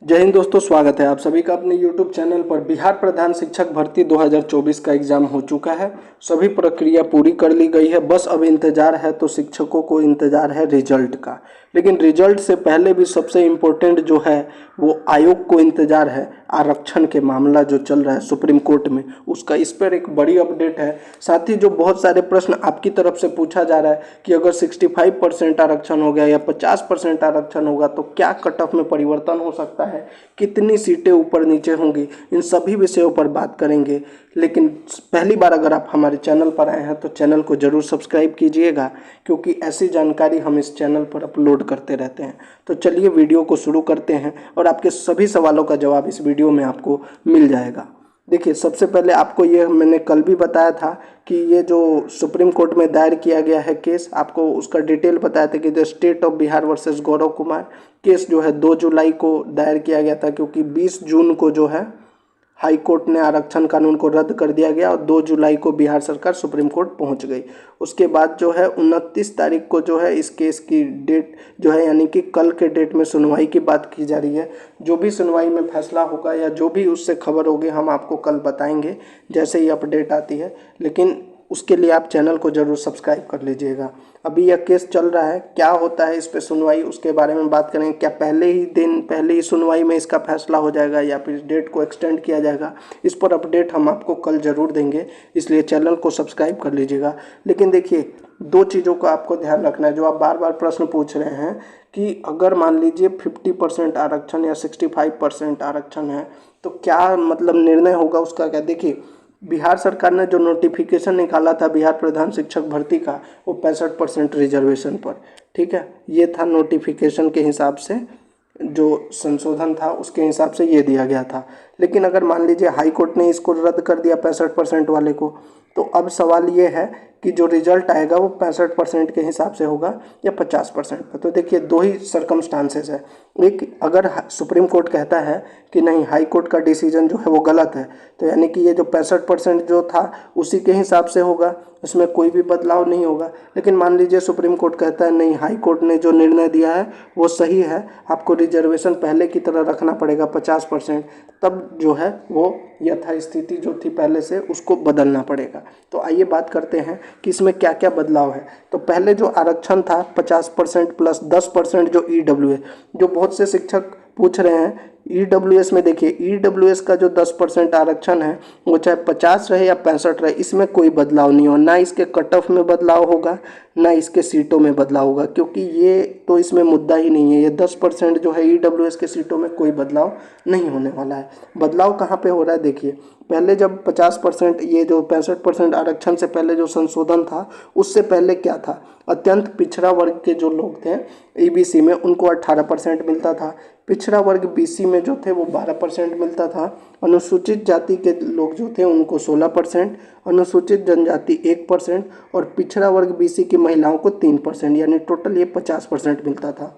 जय हिंद दोस्तों, स्वागत है आप सभी का अपने YouTube चैनल पर। बिहार प्रधान शिक्षक भर्ती 2024 का एग्ज़ाम हो चुका है। सभी प्रक्रिया पूरी कर ली गई है, बस अब इंतज़ार है तो शिक्षकों को इंतज़ार है रिजल्ट का। लेकिन रिजल्ट से पहले भी सबसे इम्पोर्टेंट जो है वो आयोग को इंतज़ार है आरक्षण के मामला जो चल रहा है सुप्रीम कोर्ट में, उसका इस पर एक बड़ी अपडेट है। साथ ही जो बहुत सारे प्रश्न आपकी तरफ से पूछा जा रहा है कि अगर 65% आरक्षण हो गया या 50% आरक्षण होगा तो क्या कट ऑफ में परिवर्तन हो सकता है, कितनी सीटें ऊपर नीचे होंगी, इन सभी विषयों पर बात करेंगे। लेकिन पहली बार अगर आप हमारे चैनल पर आए हैं तो चैनल को ज़रूर सब्सक्राइब कीजिएगा, क्योंकि ऐसी जानकारी हम इस चैनल पर अपलोड करते रहते हैं। तो चलिए वीडियो को शुरू करते हैं और आपके सभी सवालों का जवाब इस वीडियो में आपको मिल जाएगा। देखिए, सबसे पहले आपको ये मैंने कल भी बताया था कि ये जो सुप्रीम कोर्ट में दायर किया गया है केस, आपको उसका डिटेल बताया था कि the state of Bihar versus Gaurav Kumar case जो है 2 जुलाई को दायर किया गया था, क्योंकि 20 जून को जो है हाई कोर्ट ने आरक्षण कानून को रद्द कर दिया गया और 2 जुलाई को बिहार सरकार सुप्रीम कोर्ट पहुंच गई। उसके बाद जो है 29 तारीख को जो है इस केस की डेट जो है, यानी कि कल के डेट में सुनवाई की बात की जा रही है। जो भी सुनवाई में फैसला होगा या जो भी उससे खबर होगी हम आपको कल बताएंगे जैसे ही अपडेट आती है। लेकिन उसके लिए आप चैनल को ज़रूर सब्सक्राइब कर लीजिएगा। अभी यह केस चल रहा है, क्या होता है इस पे सुनवाई उसके बारे में बात करेंगे। क्या पहले ही सुनवाई में इसका फैसला हो जाएगा या फिर डेट को एक्सटेंड किया जाएगा, इस पर अपडेट हम आपको कल ज़रूर देंगे, इसलिए चैनल को सब्सक्राइब कर लीजिएगा। लेकिन देखिए, 2 चीज़ों का आपको ध्यान रखना है जो आप बार बार प्रश्न पूछ रहे हैं कि अगर मान लीजिए 50% आरक्षण या 65% आरक्षण है तो क्या मतलब निर्णय होगा उसका क्या। देखिए, बिहार सरकार ने जो नोटिफिकेशन निकाला था बिहार प्रधान शिक्षक भर्ती का, वो 65% रिजर्वेशन पर, ठीक है, ये था नोटिफिकेशन के हिसाब से, जो संशोधन था उसके हिसाब से ये दिया गया था। लेकिन अगर मान लीजिए हाई कोर्ट ने इसको रद्द कर दिया 65% वाले को, तो अब सवाल ये है कि जो रिजल्ट आएगा वो 65% के हिसाब से होगा या 50% पर। तो देखिए, 2 ही सर्कमस्टांसेस है। एक, अगर सुप्रीम कोर्ट कहता है कि नहीं हाई कोर्ट का डिसीजन जो है वो गलत है, तो यानी कि ये जो 65% जो था उसी के हिसाब से होगा, इसमें कोई भी बदलाव नहीं होगा। लेकिन मान लीजिए सुप्रीम कोर्ट कहता है नहीं हाई कोर्ट ने जो निर्णय दिया है वो सही है, आपको रिजर्वेशन पहले की तरह रखना पड़ेगा 50%, तब जो है वो यथास्थिति जो थी पहले से उसको बदलना पड़ेगा। तो आइए बात करते हैं कि इसमें क्या क्या बदलाव है। तो पहले जो आरक्षण था 50% प्लस 10% जो EWS, जो बहुत से शिक्षक पूछ रहे हैं EWS में, देखिए EWS का जो 10% आरक्षण है वो चाहे 50 रहे या 65 रहे, इसमें कोई बदलाव नहीं हो, ना इसके कट ऑफ में बदलाव होगा ना इसके सीटों में बदलाव होगा, क्योंकि ये तो इसमें मुद्दा ही नहीं है। ये 10% जो है EWS के सीटों में कोई बदलाव नहीं होने वाला है। बदलाव कहाँ पे हो रहा है, देखिए पहले जब 50%, ये जो 65% आरक्षण से पहले जो संशोधन था उससे पहले क्या था, अत्यंत पिछड़ा वर्ग के जो लोग थे EBC में उनको 18% मिलता था, पिछड़ा वर्ग BC में जो थे वो 12% मिलता था, अनुसूचित जाति के लोग जो थे उनको 16%, अनुसूचित जनजाति 1% और पिछड़ा वर्ग BC की महिलाओं को 3%, यानी टोटल ये 50% मिलता था।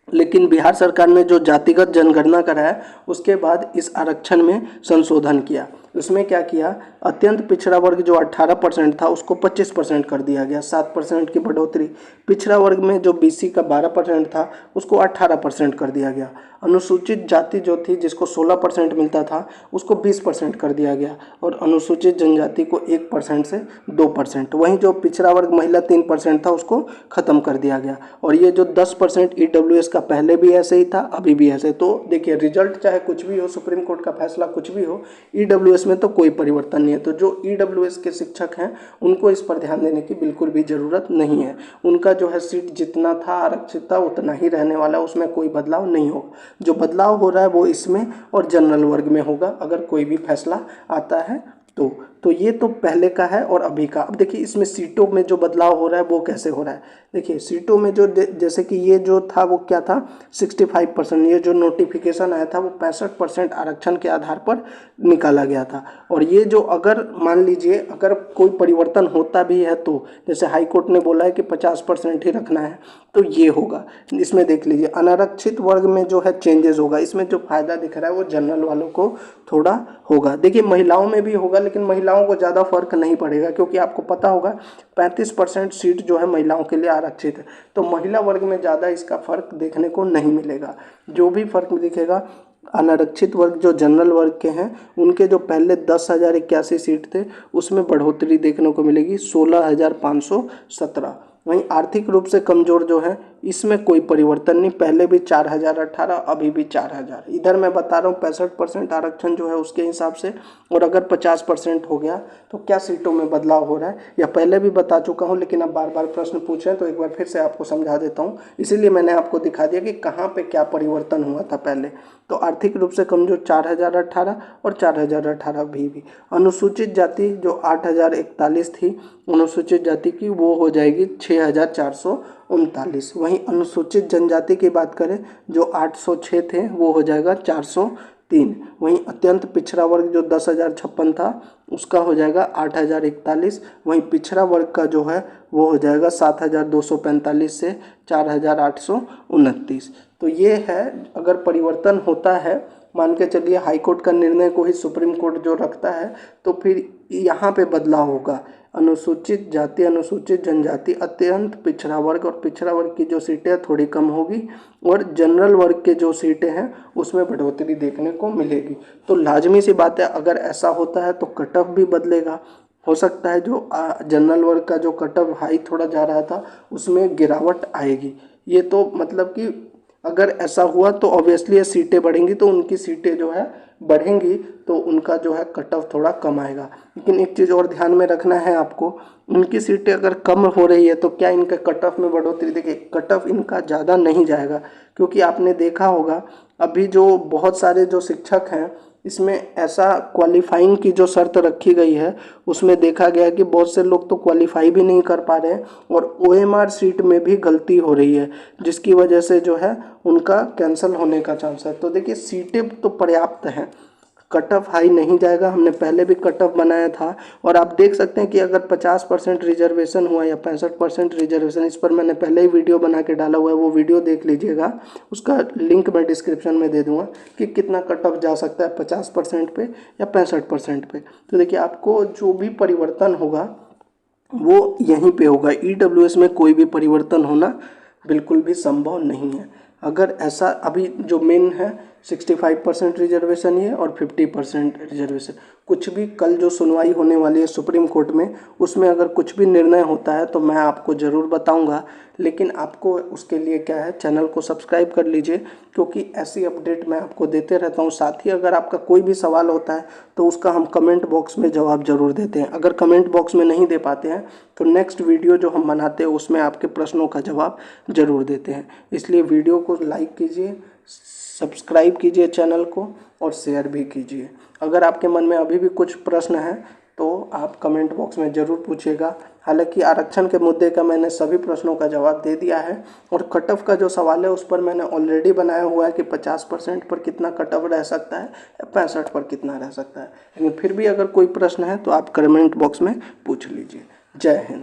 लेकिन बिहार सरकार ने जो जातिगत जनगणना कराया उसके बाद इस आरक्षण में संशोधन किया। उसमें क्या किया, अत्यंत पिछड़ा वर्ग जो 18% था उसको 25% कर दिया गया, 7% की बढ़ोतरी। पिछड़ा वर्ग में जो BC का 12% था उसको 18% कर दिया गया। अनुसूचित जाति जो थी जिसको 16% मिलता था उसको 20% कर दिया गया और अनुसूचित जनजाति को 1% से 2%। वहीं जो पिछड़ा वर्ग महिला 3% था उसको ख़त्म कर दिया गया। और ये जो 10% EWS का पहले भी ऐसे ही था, अभी भी ऐसे। तो देखिए, रिजल्ट चाहे कुछ भी हो, सुप्रीम कोर्ट का फैसला कुछ भी हो, EWS में तो कोई परिवर्तन नहीं है। तो जो EWS के शिक्षक हैं उनको इस पर ध्यान देने की बिल्कुल भी ज़रूरत नहीं है। उनका जो है सीट जितना था आरक्षित था उतना ही रहने वाला, उसमें कोई बदलाव नहीं होगा। जो बदलाव हो रहा है वो इसमें और जनरल वर्ग में होगा अगर कोई भी फैसला आता है तो ये तो पहले का है और अभी का। अब देखिए, इसमें सीटों में जो बदलाव हो रहा है वो कैसे हो रहा है। देखिए, सीटों में जो जैसे कि ये जो था वो क्या था 65%, ये जो नोटिफिकेशन आया था वो 65% आरक्षण के आधार पर निकाला गया था। और ये जो अगर मान लीजिए अगर कोई परिवर्तन होता भी है तो जैसे हाई कोर्ट ने बोला है कि 50% ही रखना है, तो ये होगा। इसमें देख लीजिए, अनारक्षित वर्ग में जो है चेंजेस होगा। इसमें जो फायदा दिख रहा है वो जनरल वालों को थोड़ा होगा। देखिए, महिलाओं में भी होगा, लेकिन महिलाओं महिलाओं को ज़्यादा फर्क नहीं पड़ेगा, क्योंकि आपको पता होगा 35% सीट जो है महिलाओं के लिए आरक्षित है। तो महिला वर्ग में ज़्यादा इसका फर्क देखने को नहीं मिलेगा। जो भी फर्क दिखेगा अनारक्षित वर्ग जो जनरल वर्ग के हैं उनके जो पहले 10,081 सीट थे उसमें बढ़ोतरी देखने को मिलेगी 16,517। वहीं आर्थिक रूप से कमजोर जो है इसमें कोई परिवर्तन नहीं, पहले भी 4,018 अभी भी 4,000। इधर मैं बता रहा हूँ 65% आरक्षण जो है उसके हिसाब से, और अगर 50% हो गया तो क्या सीटों में बदलाव हो रहा है, या पहले भी बता चुका हूँ लेकिन अब बार बार प्रश्न पूछ रहे हैं तो एक बार फिर से आपको समझा देता हूँ। इसीलिए मैंने आपको दिखा दिया कि कहाँ पे क्या परिवर्तन हुआ था पहले। तो आर्थिक रूप से कमजोर 4,018 और 4,018 भी। अनुसूचित जाति जो 8,041 थी अनुसूचित जाति की, वो हो जाएगी 6,439। वहीं अनुसूचित जनजाति की बात करें जो 806 थे वो हो जाएगा 403। वहीं अत्यंत पिछड़ा वर्ग जो 10,056 था उसका हो जाएगा 8,041। वहीं पिछड़ा वर्ग का जो है वो हो जाएगा 7,245 से 4,829। तो ये है, अगर परिवर्तन होता है, मान के चलिए हाई कोर्ट का निर्णय को ही सुप्रीम कोर्ट जो रखता है, तो फिर यहाँ पे बदलाव होगा। अनुसूचित जाति, अनुसूचित जनजाति, अत्यंत पिछड़ा वर्ग और पिछड़ा वर्ग की जो सीटें थोड़ी कम होगी, और जनरल वर्ग के जो सीटें हैं उसमें बढ़ोतरी देखने को मिलेगी। तो लाजमी सी बात है, अगर ऐसा होता है तो कट ऑफ भी बदलेगा। हो सकता है जो जनरल वर्ग का जो कट ऑफ हाई थोड़ा जा रहा था उसमें गिरावट आएगी। ये तो मतलब कि अगर ऐसा हुआ तो ऑब्वियसली ये सीटें बढ़ेंगी, तो उनकी सीटें जो है बढ़ेंगी तो उनका जो है कट ऑफ थोड़ा कम आएगा। लेकिन एक चीज़ और ध्यान में रखना है आपको, उनकी सीटें अगर कम हो रही है तो क्या इनका कट ऑफ में बढ़ोतरी, देखिए कट ऑफ इनका ज़्यादा नहीं जाएगा, क्योंकि आपने देखा होगा अभी जो बहुत सारे जो शिक्षक हैं इसमें ऐसा क्वालिफाइंग की जो शर्त रखी गई है उसमें देखा गया कि बहुत से लोग तो क्वालिफाई भी नहीं कर पा रहे हैं, और OMR सीट में भी गलती हो रही है जिसकी वजह से जो है उनका कैंसिल होने का चांस है। तो देखिए सीटें तो पर्याप्त हैं, कट ऑफ हाई नहीं जाएगा, हमने पहले भी कट ऑफ बनाया था। और आप देख सकते हैं कि अगर 50% रिजर्वेशन हुआ या 65% रिजर्वेशन, इस पर मैंने पहले ही वीडियो बना के डाला हुआ है, वो वीडियो देख लीजिएगा, उसका लिंक मैं डिस्क्रिप्शन में दे दूंगा कि कितना कट ऑफ जा सकता है 50% पे या 65% पे। तो देखिए आपको जो भी परिवर्तन होगा वो यहीं पे होगा, EWS में कोई भी परिवर्तन होना बिल्कुल भी संभव नहीं है। अगर ऐसा अभी जो मेन है 65% रिजर्वेशन ही है और 50% रिजर्वेशन, कुछ भी कल जो सुनवाई होने वाली है सुप्रीम कोर्ट में उसमें अगर कुछ भी निर्णय होता है तो मैं आपको ज़रूर बताऊंगा। लेकिन आपको उसके लिए क्या है, चैनल को सब्सक्राइब कर लीजिए, क्योंकि ऐसी अपडेट मैं आपको देते रहता हूं। साथ ही अगर आपका कोई भी सवाल होता है तो उसका हम कमेंट बॉक्स में जवाब ज़रूर देते हैं। अगर कमेंट बॉक्स में नहीं दे पाते हैं तो नेक्स्ट वीडियो जो हम बनाते हैं उसमें आपके प्रश्नों का जवाब ज़रूर देते हैं। इसलिए वीडियो को लाइक कीजिए, सब्सक्राइब कीजिए चैनल को और शेयर भी कीजिए। अगर आपके मन में अभी भी कुछ प्रश्न है तो आप कमेंट बॉक्स में ज़रूर पूछिएगा। हालांकि आरक्षण के मुद्दे का मैंने सभी प्रश्नों का जवाब दे दिया है, और कट ऑफ का जो सवाल है उस पर मैंने ऑलरेडी बनाया हुआ है कि 50% पर कितना कट ऑफ रह सकता है या 65 पर कितना रह सकता है। लेकिन फिर भी अगर कोई प्रश्न है तो आप कमेंट बॉक्स में पूछ लीजिए। जय हिंद।